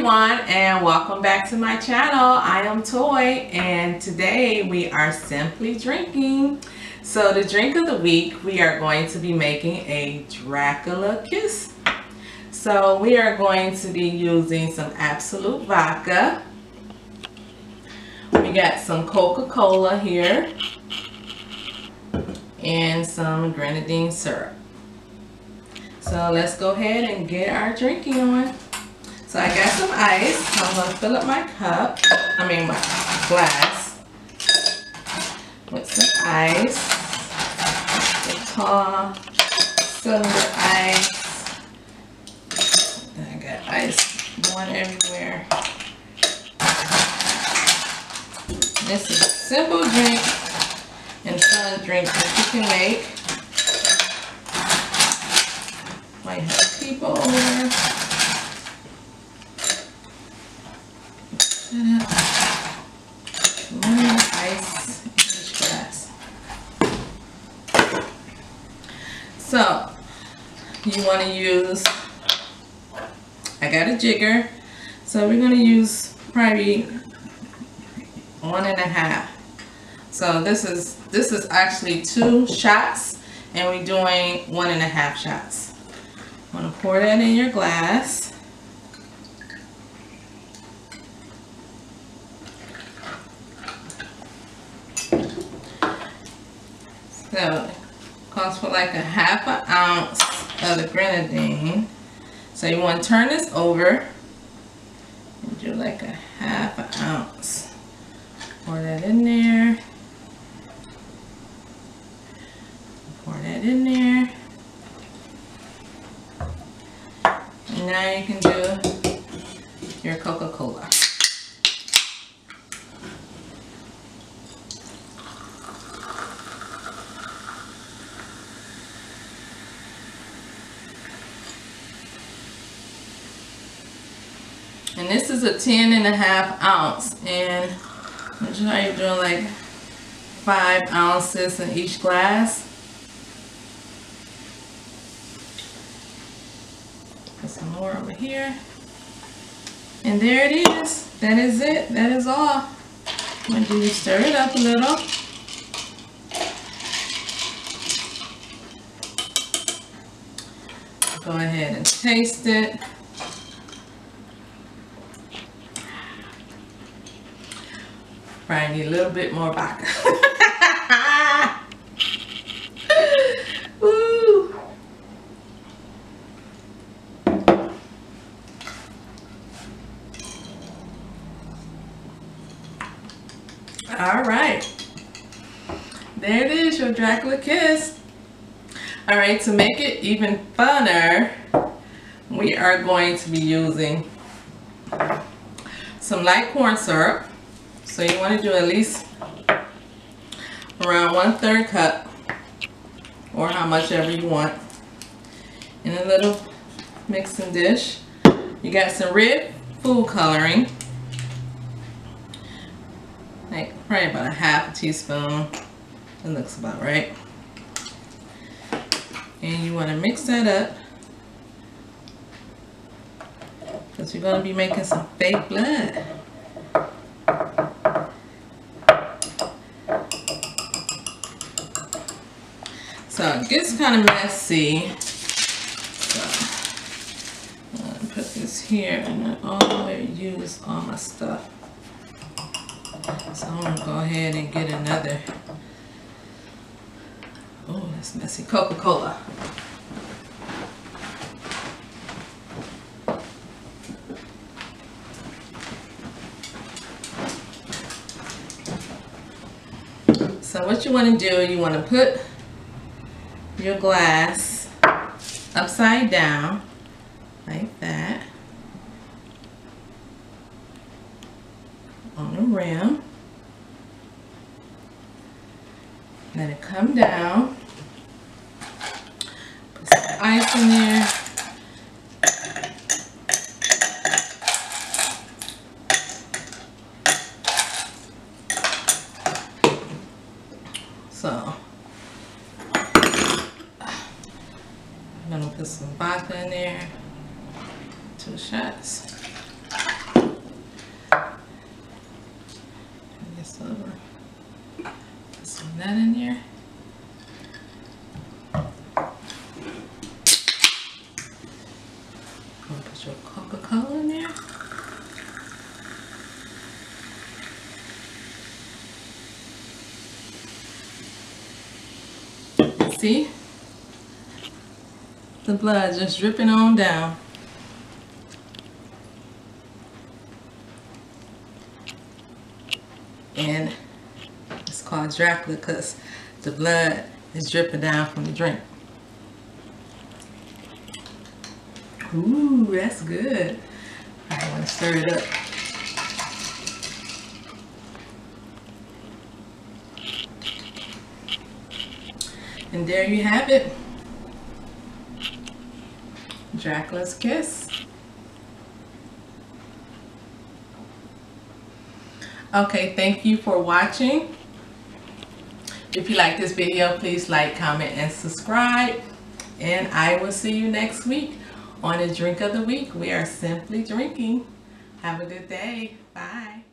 everyone, and welcome back to my channel. I am Toy, and today we are simply drinking. So the drink of the week, we are going to be making a Dracula kiss. So we are going to be using some Absolute Vodka. We got some Coca-Cola here and some Grenadine syrup. So let's go ahead and get our drinking on. So I got some ice. So I'm going to fill up my my glass with some ice. The tall cylinder ice. I got ice going everywhere. This is a simple drink and fun drink that you can make. Might have people over. Lemon ice in each glass. So you want to use, I got a jigger, so we're going to use probably 1.5. So this is actually 2 shots, and we're doing 1.5 shots. I'm going to pour that in your glass. So it calls for like a 1/2 ounce of the Grenadine. So you want to turn this over and do like a 1/2 ounce. Pour that in there. Pour that in there. And now you can do your Coca-Cola. And this is a 10.5 ounce, and I'm sure you're doing like 5 ounces in each glass. Put some more over here. And there it is. That is it. That is all. I'm going to do is stir it up a little. Go ahead and taste it. Probably need a little bit more vodka. Woo. All right. There it is, your Dracula kiss. All right, to make it even funner, we are going to be using some light corn syrup. So you want to do at least around 1/3 cup, or how much ever you want, in a little mixing dish. You got some red food coloring, like probably about a 1/2 teaspoon. That looks about right. And you want to mix that up, because you're going to be making some fake blood. So it gets kind of messy. So I'm going to put this here, and I always use all my stuff. So I'm going to go ahead and get another, oh, that's messy, Coca-Cola. So what you want to do, you want to put your glass upside down like that on the rim. Let it come down. Put some ice in there. So I'm gonna put some vodka in there, 2 shots. So put some of that in there. Put your Coca-Cola in there. See? The blood just dripping on down. And it's called Dracula because the blood is dripping down from the drink. Ooh, that's good. I want to stir it up. And there you have it. Dracula's Kiss. Okay, thank you for watching. If you like this video, please like, comment, and subscribe. And I will see you next week on a Drink of the Week. We are simply drinking. Have a good day. Bye.